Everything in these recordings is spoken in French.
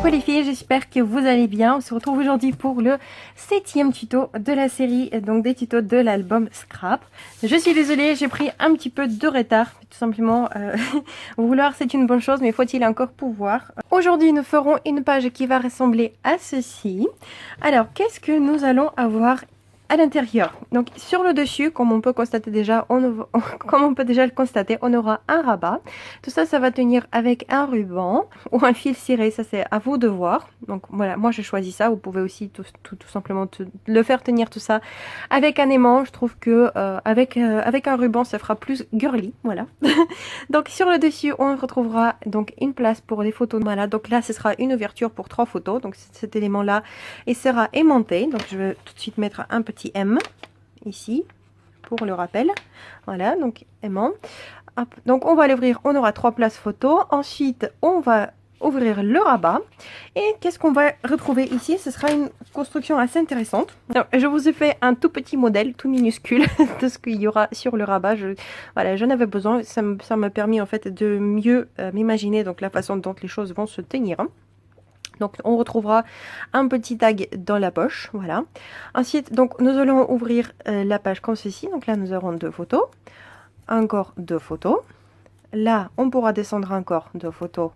Coucou les filles, j'espère que vous allez bien. On se retrouve aujourd'hui pour le 7e tuto de la série, donc des tutos de l'album Scrap. Je suis désolée, j'ai pris un petit peu de retard, tout simplement. Vouloir c'est une bonne chose, mais faut-il encore pouvoir. Aujourd'hui nous ferons une page qui va ressembler à ceci. Alors qu'est-ce que nous allons avoir à l'intérieur? Donc sur le dessus, comme on peut constater déjà, comme on peut déjà le constater, on aura un rabat. Tout ça, ça va tenir avec un ruban ou un fil ciré, ça c'est à vous de voir. Donc voilà, moi j'ai choisi ça. Vous pouvez aussi tout simplement le faire tenir tout ça avec un aimant. Je trouve que avec un ruban, ça fera plus girly, voilà. Donc sur le dessus, on retrouvera donc une place pour les photos. Voilà, donc là, ce sera une ouverture pour 3 photos. Donc cet élément-là, il sera aimanté. Donc je vais tout de suite mettre un petit M ici pour le rappel. Voilà, donc aimant. Hop. Donc on va l'ouvrir, on aura 3 places photo. Ensuite, on va ouvrir le rabat. Et qu'est-ce qu'on va retrouver ici? Ce sera une construction assez intéressante. Alors, je vous ai fait un tout petit modèle, tout minuscule, de ce qu'il y aura sur le rabat. Voilà, j'en avais besoin. Ça m'a permis en fait de mieux m'imaginer donc la façon dont les choses vont se tenir. Donc on retrouvera un petit tag dans la poche, voilà. Ensuite, donc nous allons ouvrir la page comme ceci. Donc là, nous aurons 2 photos, encore 2 photos. Là, on pourra descendre encore 2 photos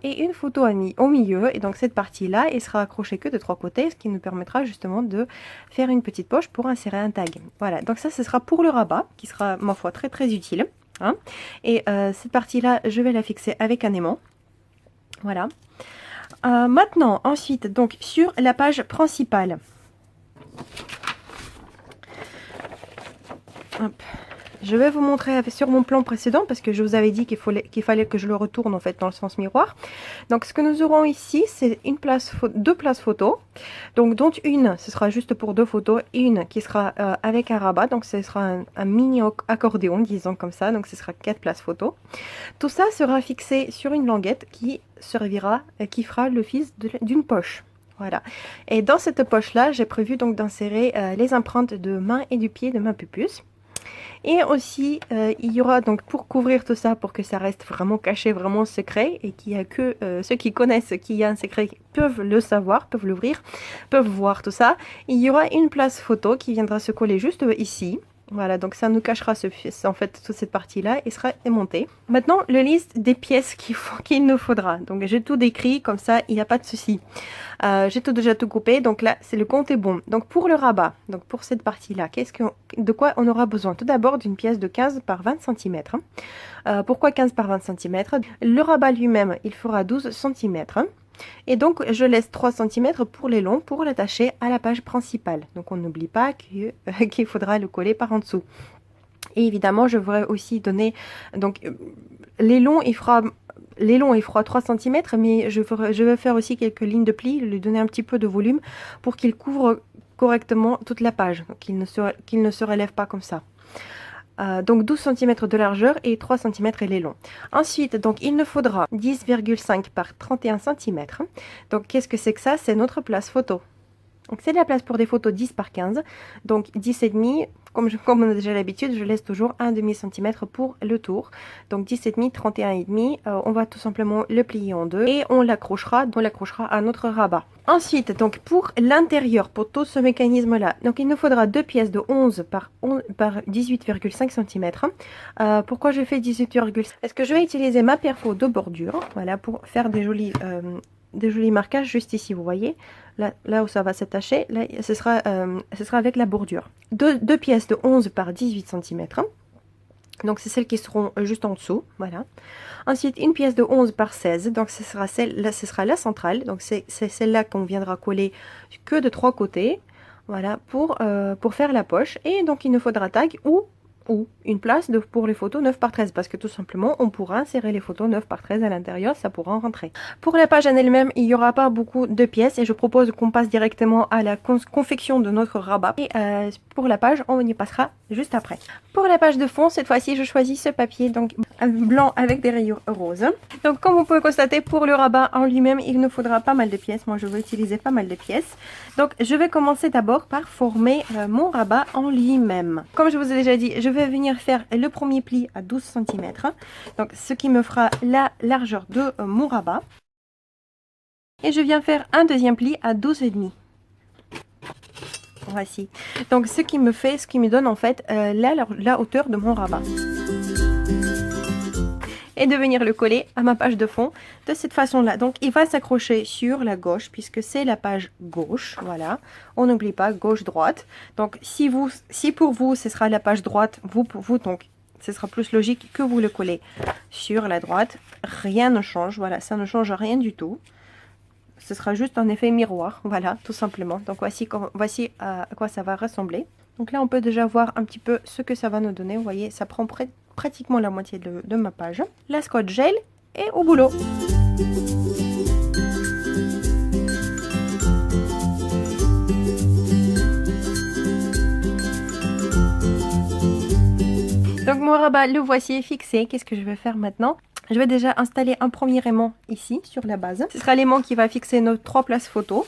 et une photo au milieu. Et donc cette partie-là, elle sera accrochée que de 3 côtés, ce qui nous permettra justement de faire une petite poche pour insérer un tag. Voilà, donc ça, ce sera pour le rabat, qui sera, ma foi, très très utile. Hein. Et cette partie-là, je vais la fixer avec un aimant. Voilà. Maintenant, ensuite, donc sur la page principale. Hop. Je vais vous montrer sur mon plan précédent parce que je vous avais dit qu'il fallait que je le retourne en fait dans le sens miroir. Donc ce que nous aurons ici, c'est deux places photo. Donc dont une, ce sera juste pour 2 photos et une qui sera avec un rabat. Donc ce sera un mini accordéon, disons comme ça. Donc ce sera 4 places photo. Tout ça sera fixé sur une languette qui servira, qui fera l'office d'une poche. Voilà. Et dans cette poche-là, j'ai prévu donc d'insérer les empreintes de main et du pied de ma pupusse. Et aussi, il y aura donc pour couvrir tout ça, pour que ça reste vraiment caché, vraiment secret, et qu'il n'y a que ceux qui connaissent qu'il y a un secret peuvent le savoir, peuvent l'ouvrir, peuvent voir tout ça. Il y aura une place photo qui viendra se coller juste ici. Voilà, donc ça nous cachera en fait toute cette partie-là et sera aimantée. Maintenant, le liste des pièces qu'il nous faudra. Donc j'ai tout décrit, comme ça, il n'y a pas de souci. J'ai déjà tout coupé, donc là, c'est le compte est bon. Donc pour le rabat, donc pour cette partie-là, de quoi on aura besoin? Tout d'abord d'une pièce de 15 par 20 cm. Pourquoi 15 par 20 cm? Le rabat lui-même, il fera 12 cm. Et donc, je laisse 3 cm pour les longs pour l'attacher à la page principale. Donc, on n'oublie pas qu'il faudra le coller par en dessous. Et évidemment, je voudrais aussi donner... Donc, les longs, il fera 3 cm, mais je vais faire aussi quelques lignes de pli, lui donner un petit peu de volume pour qu'il couvre correctement toute la page, donc qu'il ne se relève pas comme ça. Donc 12 cm de largeur et 3 cm les longs. Ensuite, donc il nous faudra 10,5 par 31 cm. Donc qu'est-ce que c'est que ça? C'est notre place photo. Donc c'est de la place pour des photos 10 par 15. Donc 10,5, comme on a déjà l'habitude, je laisse toujours un demi-centimètre pour le tour. Donc 10,5, 31,5, on va tout simplement le plier en deux et on l'accrochera à notre rabat. Ensuite, donc pour l'intérieur, pour tout ce mécanisme-là, donc il nous faudra 2 pièces de 11 par 18,5 cm. Pourquoi je fais 18,5? Parce que je vais utiliser ma perfo de bordure, voilà, pour faire des jolis marquages juste ici, vous voyez, là où ça va s'attacher, là ce sera avec la bordure. Deux pièces de 11 par 18 cm. Donc c'est celles qui seront juste en dessous, voilà. Ensuite une pièce de 11 par 16, donc ce sera la centrale, donc c'est celle-là qu'on viendra coller que de 3 côtés, voilà, pour faire la poche. Et donc il nous faudra tag ou une place pour les photos 9 par 13 parce que tout simplement on pourra insérer les photos 9 par 13 à l'intérieur, ça pourra en rentrer. Pour la page en elle-même, il n'y aura pas beaucoup de pièces et je propose qu'on passe directement à la confection de notre rabat. Et pour la page, on y passera juste après. Pour la page de fond, cette fois-ci, je choisis ce papier donc blanc avec des rayures roses. Donc comme vous pouvez constater, pour le rabat en lui-même, il nous faudra pas mal de pièces. Moi, je vais utiliser pas mal de pièces. Donc je vais commencer d'abord par former mon rabat en lui-même. Comme je vous ai déjà dit, je vais venir faire le premier pli à 12 cm. Donc ce qui me fera la largeur de mon rabat. Et je viens faire un deuxième pli à 12,5. Voici. Donc ce qui me donne en fait la hauteur de mon rabat. Et de venir le coller à ma page de fond de cette façon là. Donc il va s'accrocher sur la gauche puisque c'est la page gauche. Voilà, on n'oublie pas gauche droite. Donc si pour vous ce sera la page droite, pour vous donc ce sera plus logique que vous le collez sur la droite. Rien ne change, voilà, ça ne change rien du tout. Ce sera juste un effet miroir, voilà, tout simplement. Donc voici à quoi ça va ressembler. Donc là on peut déjà voir un petit peu ce que ça va nous donner. Vous voyez, ça prend pratiquement la moitié de ma page. La scotch gel et au boulot. Donc mon rabat, le voici fixé. Qu'est-ce que je vais faire maintenant? Je vais déjà installer un premier aimant ici sur la base. Ce sera l'aimant qui va fixer nos 3 places photos.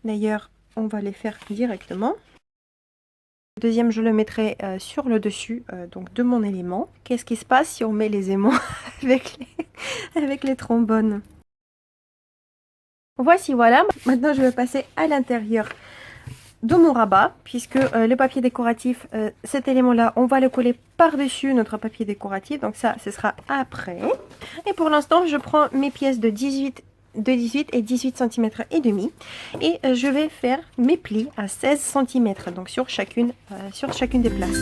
D'ailleurs, on va les faire directement. Le deuxième, je le mettrai sur le dessus donc de mon élément. Qu'est-ce qui se passe si on met les aimants avec les trombones? Voici, voilà. Maintenant, je vais passer à l'intérieur de mon rabat, puisque le papier décoratif, cet élément-là, on va le coller par-dessus notre papier décoratif. Donc ça, ce sera après. Et pour l'instant, je prends mes pièces de 18 et 18 cm et demi et je vais faire mes plis à 16 cm donc sur chacune des places.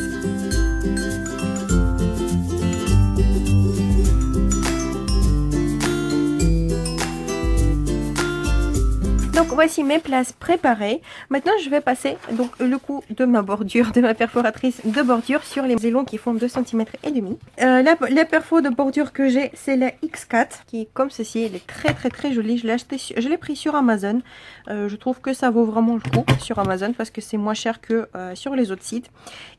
Donc voici mes places préparées. Maintenant je vais passer donc le coup de ma bordure, de ma perforatrice de bordure sur les élans qui font 2 cm et demi. La perfo de bordure que j'ai, c'est la X4 qui est comme ceci. Elle est très jolie. Je l'ai pris sur Amazon. Je trouve que ça vaut vraiment le coup sur Amazon parce que c'est moins cher que sur les autres sites.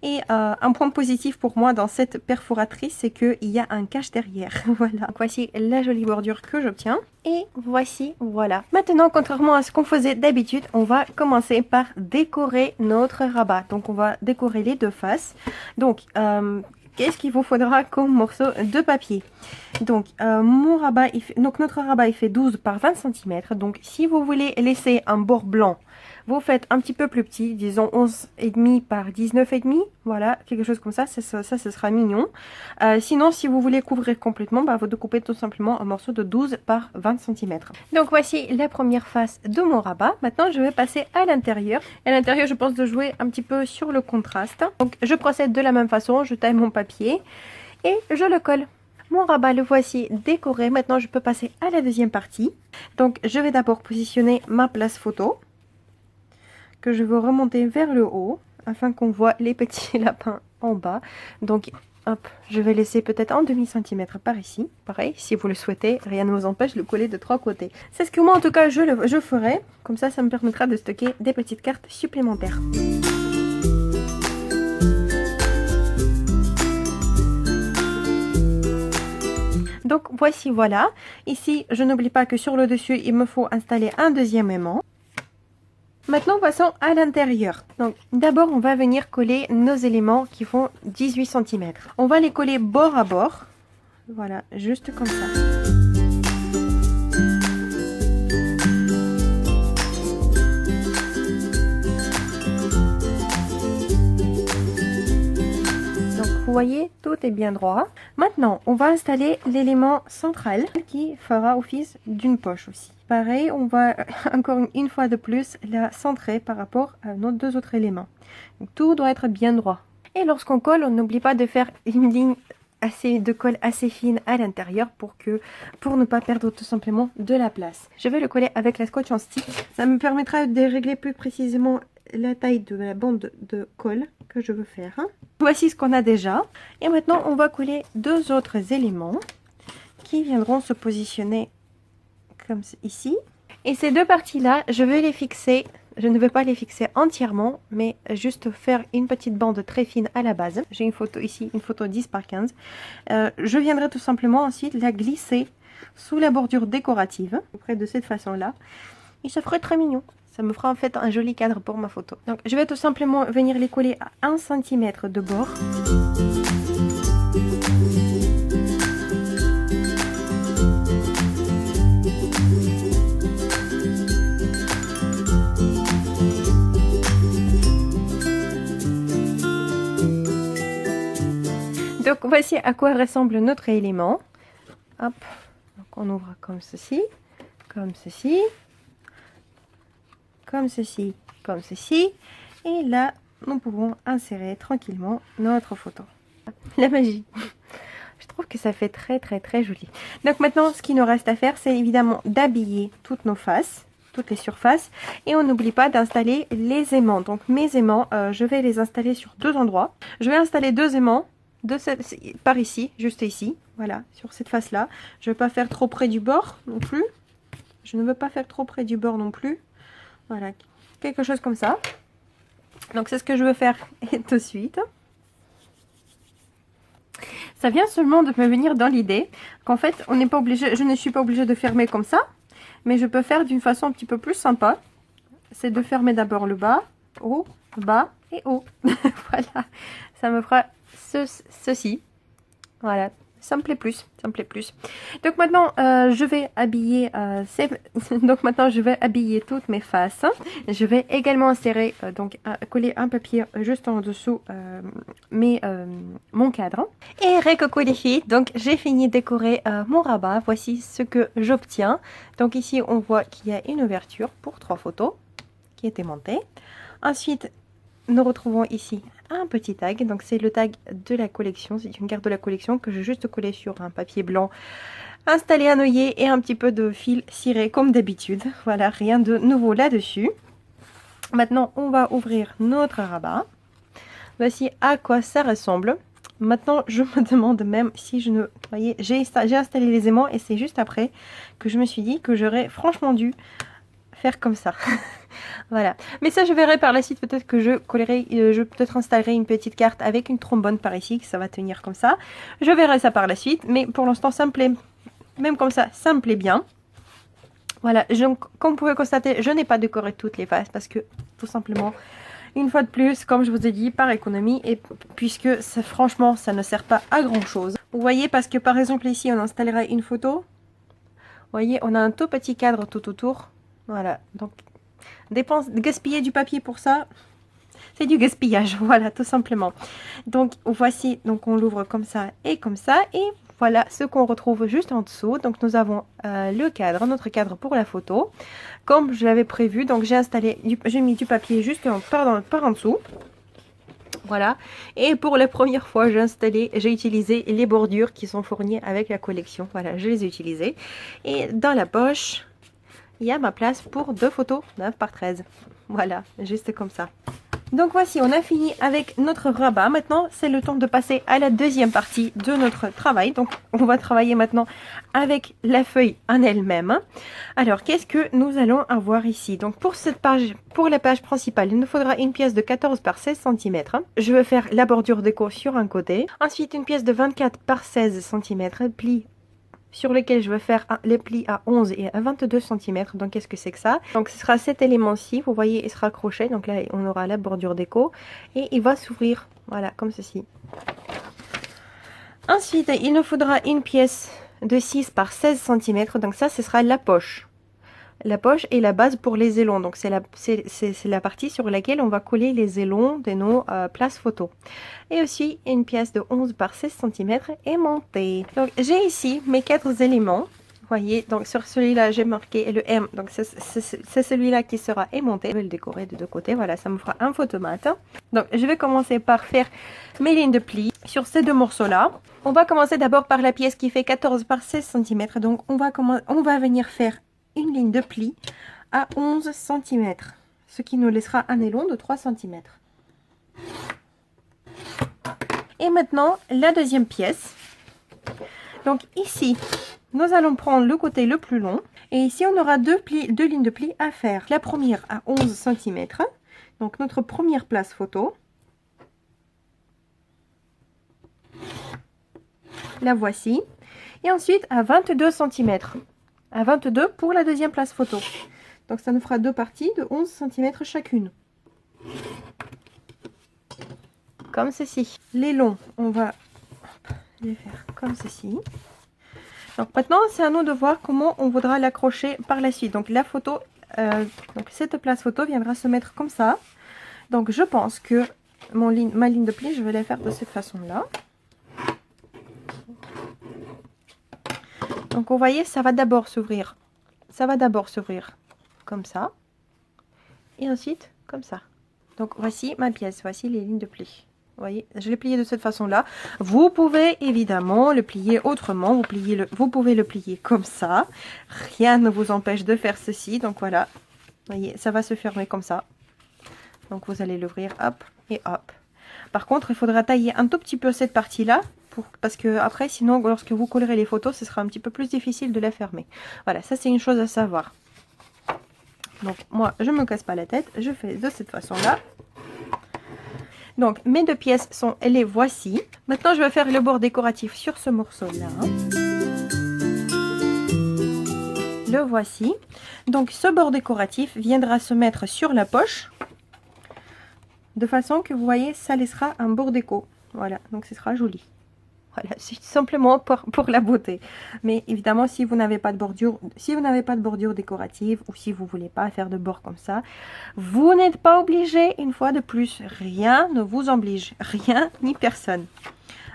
Et un point positif pour moi dans cette perforatrice, c'est qu'il y a un cache derrière. Voilà. Donc, voici la jolie bordure que j'obtiens. Et voici, voilà. Maintenant, contrairement à ce qu'on faisait d'habitude, on va commencer par décorer notre rabat. Donc, on va décorer les deux faces. Donc, qu'est-ce qu'il vous faudra comme morceau de papier? Donc, notre rabat, il fait 12 par 20 cm. Donc, si vous voulez laisser un bord blanc, vous faites un petit peu plus petit, disons 11,5 par 19,5. Voilà, quelque chose comme ça, ce sera mignon. Sinon, si vous voulez couvrir complètement, vous découpez tout simplement un morceau de 12 par 20 cm. Donc, voici la première face de mon rabat. Maintenant, je vais passer à l'intérieur. À l'intérieur, je pense de jouer un petit peu sur le contraste. Donc, je procède de la même façon. Je taille mon papier et je le colle. Mon rabat, le voici décoré. Maintenant, je peux passer à la deuxième partie. Donc, je vais d'abord positionner ma place photo que je veux remonter vers le haut afin qu'on voit les petits lapins en bas. Donc, hop, je vais laisser peut-être un demi-centimètre par ici. Pareil, si vous le souhaitez, rien ne vous empêche de le coller de 3 côtés. C'est ce que moi, en tout cas, je ferai. Comme ça me permettra de stocker des petites cartes supplémentaires. Donc voici, voilà. Ici, je n'oublie pas que sur le dessus, il me faut installer un deuxième aimant. Maintenant, passons à l'intérieur. Donc d'abord, on va venir coller nos éléments qui font 18 cm. On va les coller bord à bord. Voilà, juste comme ça. Vous voyez, tout est bien droit. Maintenant, on va installer l'élément central qui fera office d'une poche aussi. Pareil, on va encore une fois de plus la centrer par rapport à nos deux autres éléments. Donc, tout doit être bien droit. Et lorsqu'on colle, on n'oublie pas de faire une ligne de colle assez fine à l'intérieur pour ne pas perdre tout simplement de la place. Je vais le coller avec la scotch en stick. Ça me permettra de régler plus précisément la taille de la bande de colle que je veux faire. Voici ce qu'on a déjà. Et maintenant, on va coller deux autres éléments qui viendront se positionner comme ici. Et ces deux parties-là, je vais les fixer. Je ne vais pas les fixer entièrement, mais juste faire une petite bande très fine à la base. J'ai une photo ici, une photo 10 par 15. Je viendrai tout simplement ensuite la glisser sous la bordure décorative, près de cette façon-là. Et ça ferait très mignon. Ça me fera en fait un joli cadre pour ma photo. Donc je vais tout simplement venir les coller à 1 cm de bord. voici à quoi ressemble notre élément. Hop, donc on ouvre comme ceci, comme ceci, comme ceci, comme ceci. Et là, nous pouvons insérer tranquillement notre photo. La magie. Je trouve que ça fait très joli. Donc maintenant, ce qu'il nous reste à faire, c'est évidemment d'habiller toutes nos faces, toutes les surfaces. Et on n'oublie pas d'installer les aimants. Donc mes aimants, je vais les installer sur deux endroits. Je vais installer deux aimants par ici, juste ici. Voilà, sur cette face-là. Je ne vais pas faire trop près du bord non plus. Je ne veux pas faire trop près du bord non plus. Voilà, quelque chose comme ça. Donc c'est ce que je veux faire tout de suite. Ça vient seulement de me venir dans l'idée qu'en fait, on n'est pas obligé, je ne suis pas obligée de fermer comme ça, mais je peux faire d'une façon un petit peu plus sympa. C'est de fermer d'abord le bas, haut, bas et haut. Voilà, ça me fera ceci. Voilà, ça me plaît plus, ça me plaît plus. Donc maintenant, je vais habiller toutes mes faces. Je vais également insérer, coller un papier juste en dessous mon cadre. Et recoucou les filles, donc j'ai fini de décorer mon rabat. Voici ce que j'obtiens. Donc ici, on voit qu'il y a une ouverture pour 3 photos qui est aimantée. Ensuite, nous retrouvons ici un petit tag, donc c'est le tag de la collection, c'est une carte de la collection que j'ai juste collé sur un papier blanc, installé un œillet et un petit peu de fil ciré comme d'habitude. Voilà, rien de nouveau là-dessus. Maintenant, on va ouvrir notre rabat. Voici à quoi ça ressemble. Maintenant, je me demande même si je ne... Vous voyez, j'ai installé les aimants et c'est juste après que je me suis dit que j'aurais franchement dû faire comme ça. Voilà, mais ça je verrai par la suite, peut-être que je collerai, peut-être installerai une petite carte avec une trombone par ici, que ça va tenir comme ça. Je verrai ça par la suite, mais pour l'instant ça me plaît, même comme ça me plaît bien. Voilà, comme vous pouvez constater, je n'ai pas décoré toutes les faces parce que tout simplement, une fois de plus, comme je vous ai dit, par économie, et puisque franchement ça ne sert pas à grand chose. Vous voyez, parce que par exemple ici on installera une photo, vous voyez, on a un tout petit cadre tout autour. Voilà, donc gaspiller du papier pour ça, c'est du gaspillage, voilà, tout simplement. Donc voici, donc on l'ouvre comme ça, et voilà ce qu'on retrouve juste en dessous. Donc nous avons le cadre, notre cadre pour la photo, comme je l'avais prévu. Donc j'ai mis du papier juste par en dessous. Voilà, et pour la première fois j'ai utilisé les bordures qui sont fournies avec la collection. Voilà, je les ai utilisées. Et dans la poche, il y a ma place pour 2 photos 9 par 13. Voilà, juste comme ça. Donc voici, on a fini avec notre rabat. Maintenant, c'est le temps de passer à la deuxième partie de notre travail. Donc, on va travailler maintenant avec la feuille en elle-même. Alors, qu'est-ce que nous allons avoir ici? Donc, pour cette page, pour la page principale, il nous faudra une pièce de 14 par 16 cm. Je vais faire la bordure déco sur un côté. Ensuite, une pièce de 24 par 16 cm, pli sur lequel je vais faire les plis à 11 et à 22 cm. Donc, qu'est-ce que c'est que ça? Donc, ce sera cet élément-ci. Vous voyez, il sera accroché. Donc là, on aura la bordure déco. Et il va s'ouvrir, voilà, comme ceci. Ensuite, il nous faudra une pièce de 6 par 16 cm. Donc ça, ce sera la poche. La poche est la base pour les élons. Donc c'est la partie sur laquelle on va coller les élons de nos places photos. Et aussi une pièce de 11 par 16 cm aimantée. Donc j'ai ici mes 4 éléments. Vous voyez, donc sur celui-là j'ai marqué le M. Donc c'est celui-là qui sera aimanté. Je vais le décorer de 2 côtés. Voilà, ça me fera un photomate. Donc je vais commencer par faire mes lignes de plis sur ces 2 morceaux-là. On va commencer d'abord par la pièce qui fait 14 par 16 cm. Donc on va venir faire une ligne de pli à 11 cm, ce qui nous laissera un élon de 3 cm. Et maintenant, la deuxième pièce. Donc ici, nous allons prendre le côté le plus long. Et ici, on aura deux lignes de pli à faire. La première à 11 cm. Donc notre première place photo. La voici. Et ensuite à 22 cm. À 22 pour la deuxième place photo. Donc ça nous fera 2 parties de 11 cm chacune. Comme ceci. Les longs, on va les faire comme ceci. Donc maintenant, c'est à nous de voir comment on voudra l'accrocher par la suite. Donc la photo, donc cette place photo viendra se mettre comme ça. Donc je pense que ma ligne de pli, je vais la faire de cette façon-là. Donc vous voyez, ça va d'abord s'ouvrir. Ça va d'abord s'ouvrir comme ça. Et ensuite comme ça. Donc voici ma pièce, voici les lignes de pli. Vous voyez, je l'ai plié de cette façon-là. Vous pouvez évidemment le plier autrement. Vous pouvez le plier comme ça. Rien ne vous empêche de faire ceci. Donc voilà, vous voyez, ça va se fermer comme ça. Donc vous allez l'ouvrir, hop et hop. Par contre, il faudra tailler un tout petit peu cette partie-là. Parce que après, sinon, lorsque vous collerez les photos, ce sera un petit peu plus difficile de la fermer. Voilà, ça c'est une chose à savoir. Donc moi, je ne me casse pas la tête. Je fais de cette façon-là. Donc, mes deux pièces sont les voici. Maintenant, je vais faire le bord décoratif sur ce morceau-là. Le voici. Donc, ce bord décoratif viendra se mettre sur la poche. De façon que, vous voyez, ça laissera un bord déco. Voilà, donc ce sera joli. Voilà, c'est simplement pour la beauté. Mais évidemment, si vous n'avez pas de bordure, décorative ou si vous ne voulez pas faire de bord comme ça, vous n'êtes pas obligé, une fois de plus. Rien ne vous oblige. Rien ni personne.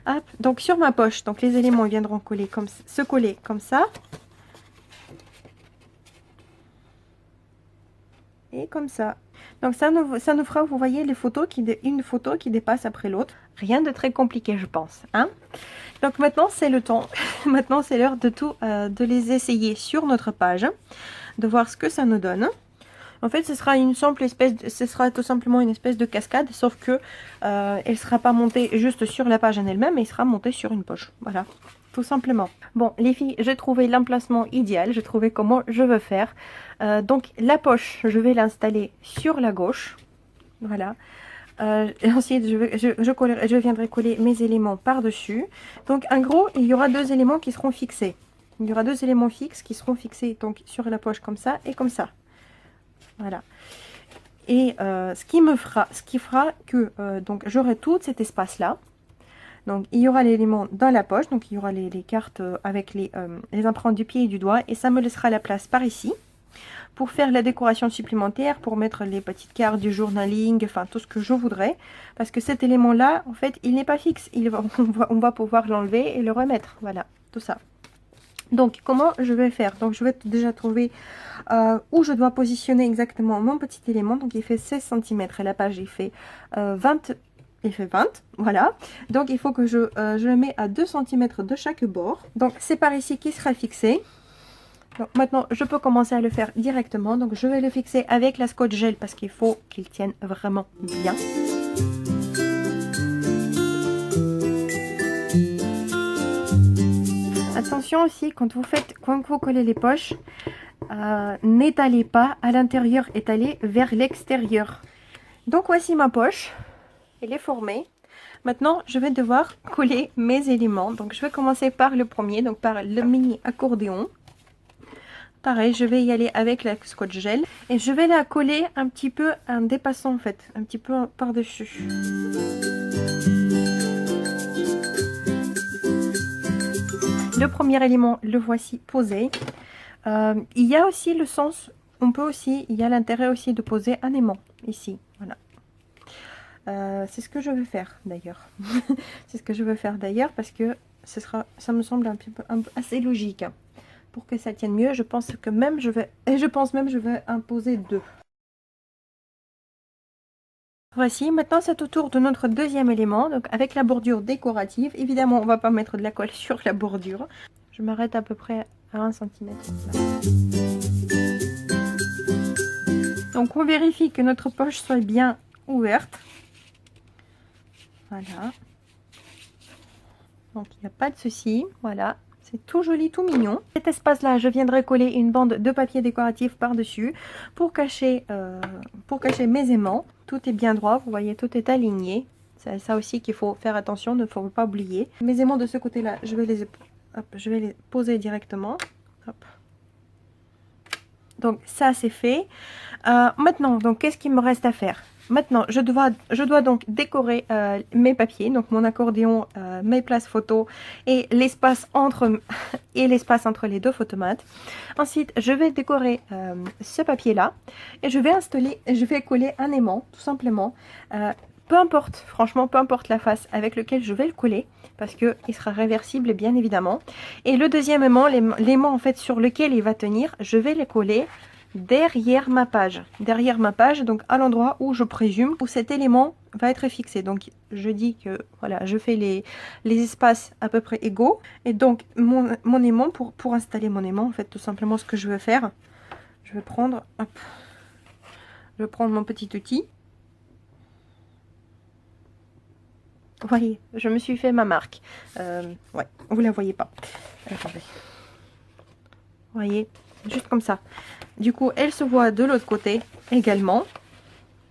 Hop, donc sur ma poche, donc les éléments viendront se coller comme ça. Et comme ça. Donc ça nous fera, vous voyez, une photo qui dépasse après l'autre. Rien de très compliqué, je pense. Hein? Donc maintenant, c'est le temps. Maintenant, c'est l'heure de les essayer sur notre page. De voir ce que ça nous donne. En fait, ce sera tout simplement une espèce de cascade. Sauf que elle ne sera pas montée juste sur la page en elle-même. Mais elle sera montée sur une poche. Voilà. Tout simplement. Bon, les filles, j'ai trouvé l'emplacement idéal. J'ai trouvé comment je veux faire. Donc, la poche, je vais l'installer sur la gauche. Voilà. Et ensuite, je viendrai coller mes éléments par-dessus. Donc, en gros, il y aura deux éléments qui seront fixés. Il y aura deux éléments fixes qui seront fixés donc, sur la poche comme ça et comme ça. Voilà. Et ce qui fera que donc j'aurai tout cet espace-là. Donc, il y aura l'élément dans la poche. Donc, il y aura les cartes avec les empreintes du pied et du doigt. Et ça me laissera la place par ici. Pour faire la décoration supplémentaire, pour mettre les petites cartes du journaling, enfin tout ce que je voudrais. Parce que cet élément-là, en fait, il n'est pas fixe. On va pouvoir l'enlever et le remettre. Voilà, tout ça. Donc, comment je vais faire? Donc, je vais déjà trouver où je dois positionner exactement mon petit élément. Donc, il fait 16 cm et la page, il fait 20 il fait 20, voilà. Donc, il faut que je le mets à 2 cm de chaque bord. Donc, c'est par ici qu'il sera fixé. Donc, maintenant, je peux commencer à le faire directement. Donc, je vais le fixer avec la scotch gel parce qu'il faut qu'il tienne vraiment bien. Attention aussi, quand vous collez les poches, n'étalez pas à l'intérieur, étalez vers l'extérieur. Donc, voici ma poche. Elle est formée. Maintenant, je vais devoir coller mes éléments. Donc, je vais commencer par le premier, donc par le mini accordéon. Pareil, je vais y aller avec la scotch gel. Et je vais la coller un petit peu en dépassant, en fait. Un petit peu par-dessus. Le premier élément, le voici posé. Il y a aussi le sens, il y a l'intérêt aussi de poser un aimant, ici. Voilà. C'est ce que je vais faire d'ailleurs. C'est ce que je veux faire d'ailleurs parce que ça me semble assez logique. Hein. Pour que ça tienne mieux, je pense même je vais imposer 2. Voici, maintenant c'est au tour de notre deuxième élément, donc avec la bordure décorative. Évidemment, on ne va pas mettre de la colle sur la bordure. Je m'arrête à peu près à 1 cm. Donc on vérifie que notre poche soit bien ouverte. Voilà. Donc il n'y a pas de souci. Voilà. C'est tout joli, tout mignon. Cet espace-là, je viendrai coller une bande de papier décoratif par-dessus pour cacher mes aimants. Tout est bien droit, vous voyez, tout est aligné. C'est ça aussi qu'il faut faire attention, ne faut pas oublier. Mes aimants de ce côté-là, je vais les poser directement. Hop. Donc ça, c'est fait. Maintenant, donc qu'est-ce qu'il me reste à faire? Maintenant, je dois donc décorer mes papiers, donc mon accordéon, mes places photos et l'espace entre les deux photomates. Ensuite, je vais décorer ce papier-là et je vais coller un aimant, tout simplement, peu importe, franchement, peu importe la face avec laquelle je vais le coller, parce qu'il sera réversible bien évidemment. Et le deuxième l'aimant en fait sur lequel il va tenir, je vais le coller derrière ma page, donc à l'endroit où je présume où cet élément va être fixé. Donc je dis que voilà, je fais les espaces à peu près égaux, et donc mon aimant, pour installer mon aimant, en fait, tout simplement ce que je veux faire, je vais prendre, hop, je vais prendre mon petit outil. Vous voyez, je me suis fait ma marque. Ouais, vous la voyez pas. Attendez. Vous voyez, juste comme ça. Du coup, elle se voit de l'autre côté également.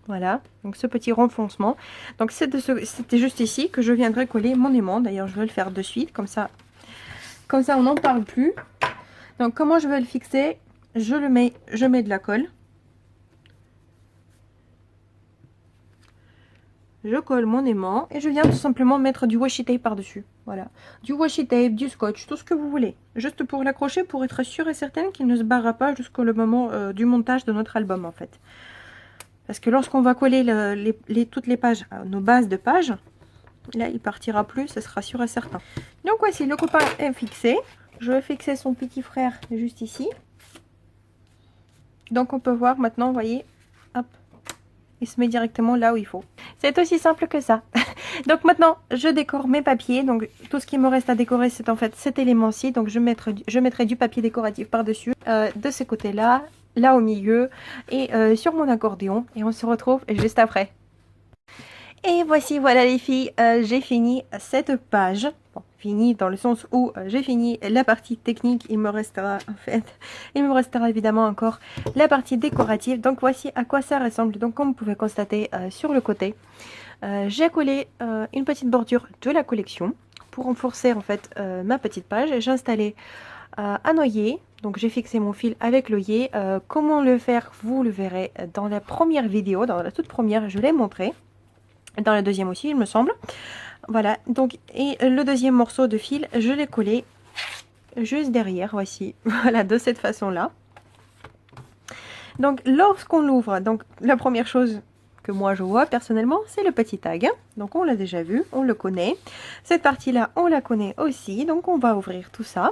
Voilà, donc ce petit renfoncement. Donc c'était juste ici que je viendrai coller mon aimant. D'ailleurs, je vais le faire de suite, comme ça on n'en parle plus. Donc comment je vais le fixer? Je mets de la colle. Je colle mon aimant et je viens tout simplement mettre du washi tape par dessus. Voilà, du washi tape, du scotch, tout ce que vous voulez, juste pour l'accrocher, pour être sûre et certaine qu'il ne se barrera pas jusqu'au moment du montage de notre album, en fait. Parce que lorsqu'on va coller toutes les pages, nos bases de pages, là il partira plus, ce sera sûr et certain. Donc voici, le copain est fixé. Je vais fixer son petit frère juste ici. Donc on peut voir maintenant, vous voyez, hop, il se met directement là où il faut. C'est aussi simple que ça. Donc maintenant, je décore mes papiers. Donc tout ce qui me reste à décorer, c'est en fait cet élément-ci. Donc je mettrai du papier décoratif par-dessus, de ce côté-là, là au milieu, et sur mon accordéon. Et on se retrouve juste après. Et voici, voilà les filles, j'ai fini cette page. Bon, fini dans le sens où j'ai fini la partie technique. Il me restera évidemment encore la partie décorative. Donc voici à quoi ça ressemble. Donc comme vous pouvez constater sur le côté, j'ai collé une petite bordure de la collection pour renforcer en fait ma petite page. J'ai installé un œillet. Donc j'ai fixé mon fil avec l'œillet. Comment le faire, vous le verrez dans la première vidéo, dans la toute première, je l'ai montré. Dans la deuxième aussi, il me semble. Voilà, donc, et le deuxième morceau de fil, je l'ai collé juste derrière, voici. Voilà, de cette façon-là. Donc, lorsqu'on l'ouvre, donc la première chose que moi je vois personnellement, c'est le petit tag. Donc, on l'a déjà vu, on le connaît. Cette partie-là, on la connaît aussi. Donc, on va ouvrir tout ça.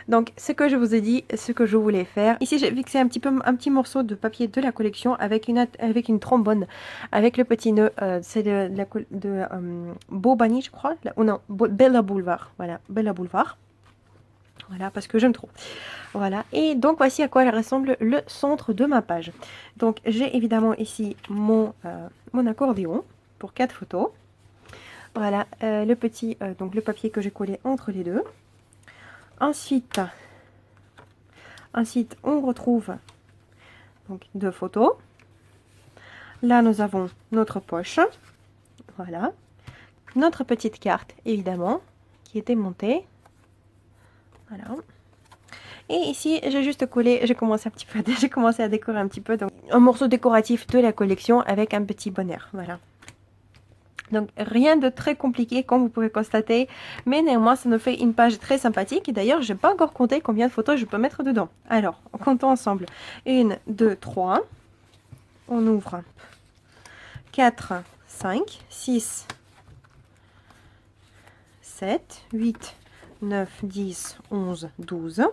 Donc, ce que je vous ai dit, ce que je voulais faire. Ici, j'ai fixé un petit morceau de papier de la collection avec une trombone, avec le petit nœud. C'est de Beau Bunny, je crois. Ou non, Bella Boulevard. Voilà, Bella Boulevard. Voilà, parce que j'aime trop. Voilà, et donc voici à quoi ressemble le centre de ma page. Donc, j'ai évidemment ici mon accordéon pour 4 photos. Voilà, le papier que j'ai collé entre les deux. Ensuite, on retrouve donc 2 photos. Là, nous avons notre poche. Voilà. Notre petite carte, évidemment, qui était montée. Voilà. Et ici, j'ai juste collé, j'ai commencé à décorer un petit peu. Donc, un morceau décoratif de la collection avec un petit bonnet. Voilà. Donc rien de très compliqué comme vous pouvez constater, mais néanmoins ça nous fait une page très sympathique. Et d'ailleurs j'ai pas encore compté combien de photos je peux mettre dedans. Alors comptons ensemble. 1, 2, 3. On ouvre 4, 5, 6, 7, 8, 9, 10, 11, 12.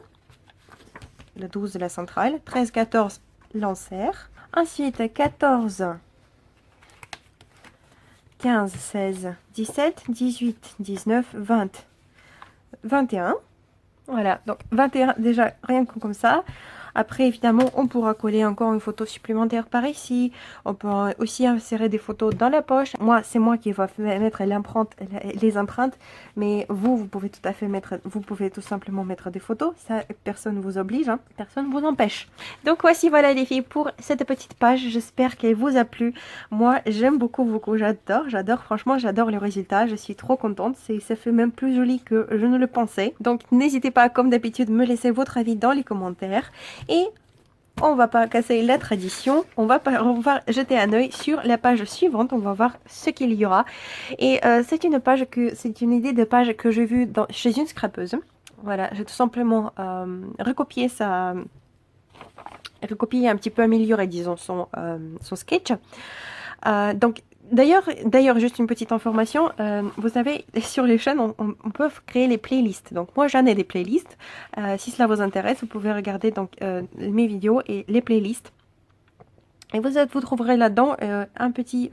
Le 12 la centrale. 13, 14 l'enserre. Ensuite 14, 15, 16, 17, 18, 19, 20, 21. Voilà, donc 21 déjà rien que comme ça. Après, évidemment, on pourra coller encore une photo supplémentaire par ici. On peut aussi insérer des photos dans la poche. Moi, c'est moi qui vais mettre les empreintes. Mais vous pouvez tout à fait vous pouvez tout simplement mettre des photos. Ça, personne ne vous oblige, hein. Personne ne vous empêche. Donc voici, voilà les filles pour cette petite page. J'espère qu'elle vous a plu. Moi, j'aime beaucoup. J'adore, franchement, j'adore le résultat. Je suis trop contente. Ça fait même plus joli que je ne le pensais. Donc n'hésitez pas, comme d'habitude, me laisser votre avis dans les commentaires. Et on va pas casser la tradition, on va jeter un œil sur la page suivante, on va voir ce qu'il y aura. Et c'est une idée de page que j'ai vue chez une scrapeuse. Voilà, j'ai tout simplement recopié un petit peu amélioré, disons, son sketch. Donc D'ailleurs, juste une petite information, vous savez, sur les chaînes, on peut créer les playlists. Donc moi, j'en ai des playlists. Si cela vous intéresse, vous pouvez regarder donc mes vidéos et les playlists. Et vous trouverez là-dedans un petit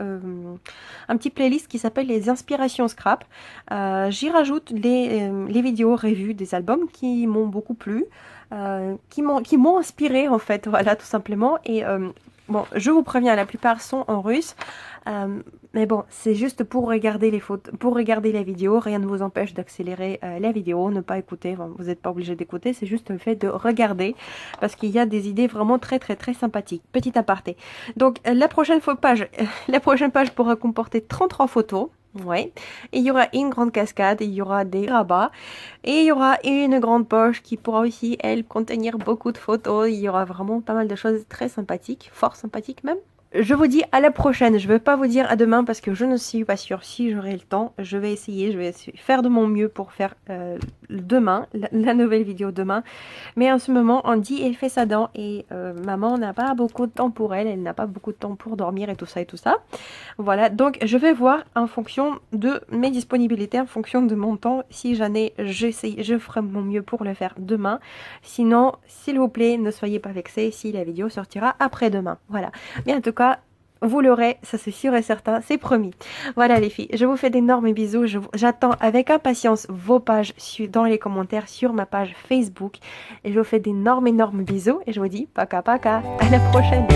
playlist qui s'appelle les inspirations scrap. J'y rajoute les vidéos revues des albums qui m'ont beaucoup plu, qui m'ont inspiré en fait, voilà tout simplement. Et bon, je vous préviens, la plupart sont en russe. Mais bon, c'est juste pour regarder les photos, pour regarder la vidéo. Rien ne vous empêche d'accélérer la vidéo, ne pas écouter. Enfin, vous n'êtes pas obligé d'écouter, c'est juste le fait de regarder parce qu'il y a des idées vraiment très sympathiques. Petit aparté. Donc la prochaine page pourra comporter 33 photos. Ouais. Et il y aura une grande cascade, il y aura des rabats et il y aura une grande poche qui pourra aussi, elle, contenir beaucoup de photos. Il y aura vraiment pas mal de choses très sympathiques, fort sympathiques même. Je vous dis à la prochaine. Je ne vais pas vous dire à demain parce que je ne suis pas sûre si j'aurai le temps. Je vais faire de mon mieux pour faire demain, la nouvelle vidéo demain. Mais en ce moment, on dit et fait sa dent et maman n'a pas beaucoup de temps pour elle. Elle n'a pas beaucoup de temps pour dormir et tout ça et tout ça. Voilà, donc je vais voir en fonction de mes disponibilités, en fonction de mon temps. Si j'en ai, je ferai mon mieux pour le faire demain. Sinon, s'il vous plaît, ne soyez pas vexés si la vidéo sortira après-demain. Voilà. Mais en tout cas, vous l'aurez, ça c'est sûr et certain, c'est promis. Voilà les filles, je vous fais d'énormes bisous. J'attends avec impatience vos pages dans les commentaires sur ma page Facebook. Et je vous fais d'énormes bisous et je vous dis paka paka, à la prochaine.